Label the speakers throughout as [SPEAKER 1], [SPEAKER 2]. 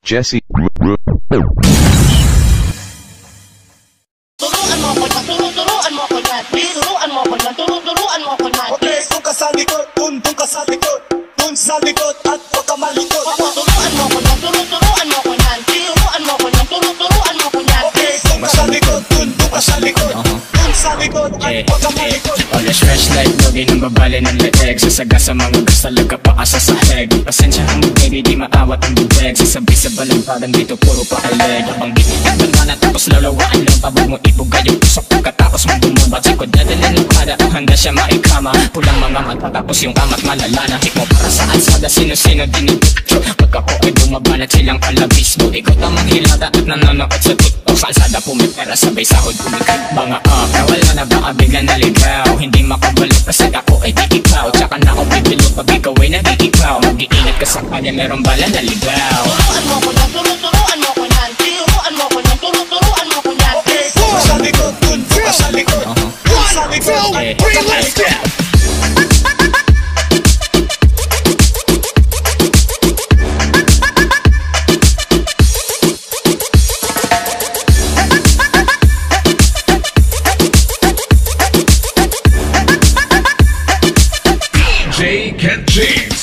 [SPEAKER 1] Jesse.
[SPEAKER 2] Turuan mo ko na, turuan mo ko na, turuan mo ko na, turuan mo ko na.
[SPEAKER 3] Okay, doon ka sa likod, doon ka sa likod, doon sa likod at huwag ka malikod.
[SPEAKER 2] Turuan mo ko na, turuan mo ko na, turuan mo ko na, turuan mo ko na.
[SPEAKER 3] Okay, doon ka sa likod, doon ka sa likod, doon sa likod at huwag ka malikod.
[SPEAKER 4] Always fresh like logi ng babali ng leeg. Sasaga sa mga gasalag ka pa asa sa heg. Pasensya ang baby, di maawat ang bubeg. Sasabi sa balantaran dito puro paaleg. Abang bibigyan na tapos lalawaan lang. Pabag mo ipugay yung usok pagkatapos mo bumubad. Sikod dadalhin ng kada o handa siya maikama. Pulang mga mata tapos yung kamat malala na. Hik mo para sa alsada, sino-sino dinipicture. Pag ako ay bumabanat silang palabis mo. Ikaw tamang hilata at nanonood sa TikTok. Sa alsada pumipera sabay sahod bumikit. Banga wala na baka bigla naligaw. Hindi makabalik kasi ako ay di ikaw. Tsaka na ako bibilo pag ikaw ay nag-iikaw. Mag-iingat ka sa kanya meron bala naligaw.
[SPEAKER 2] Turuan mo ko na, turuan mo ko na, turuan mo ko na, turuan mo ko na.
[SPEAKER 3] Okay, doon ka sa likod, doon ka sa likod, doon sa likod at huwag ka malikod.
[SPEAKER 1] J. Kent James.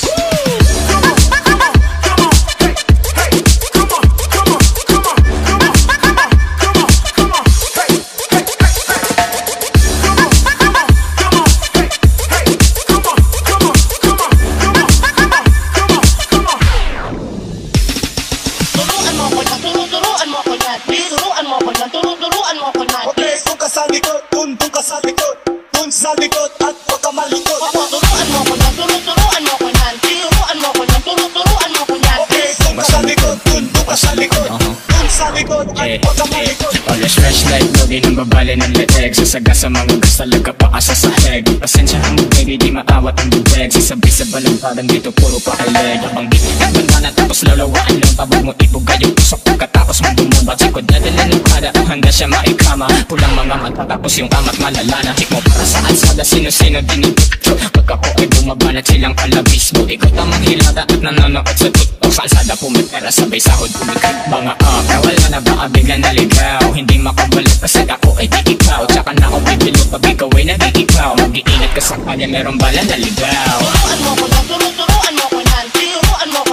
[SPEAKER 2] Turuan mo ko na, turuan mo ko na, turuan mo ko na, turuan mo ko na.
[SPEAKER 3] Okay, doon ka sa likod, doon ka sa likod, doon sa likod at huwag ka malikod.
[SPEAKER 2] Turuan mo ko na, turuan mo ko na, turuan mo ko na, turuan mo ko na.
[SPEAKER 3] Okay, doon ka sa likod, doon ka sa likod, doon sa likod at huwag ka malikod.
[SPEAKER 4] Always fresh like logi ng babali ng leeg. Sasaga sa mga gasalag ka pa asa sa heg. Pasensya ang baby, di maawat ang bubeg. Sasabi sa balantaran dito puro paaleg. Abang bibigyan na tapos lalawaan lang. Pabag mo ipugay yung usok pagkatapos mo bumubad. Sikod dadalhin ng kada o handa siya maikama. Pulang mga mata tapos yung kamat malala na. Hik mo para sa alsada, sino-sino dinipicture. Pag ako ay bumabanat silang palabis mo. Ikaw tamang hilata at nanonood sa TikTok. Sa alsada pumipera sabay sahod bumikit. Banga wala na baka bigla naligaw. Hindi makabalik kasi ako ay di ikaw. Tsaka na ako bibilo pag ikaw ay nag-iikaw. Mag-iingat ka sa kanya meron bala naligaw.
[SPEAKER 2] Turuan mo ko na, turuan mo ko na, turuan mo ko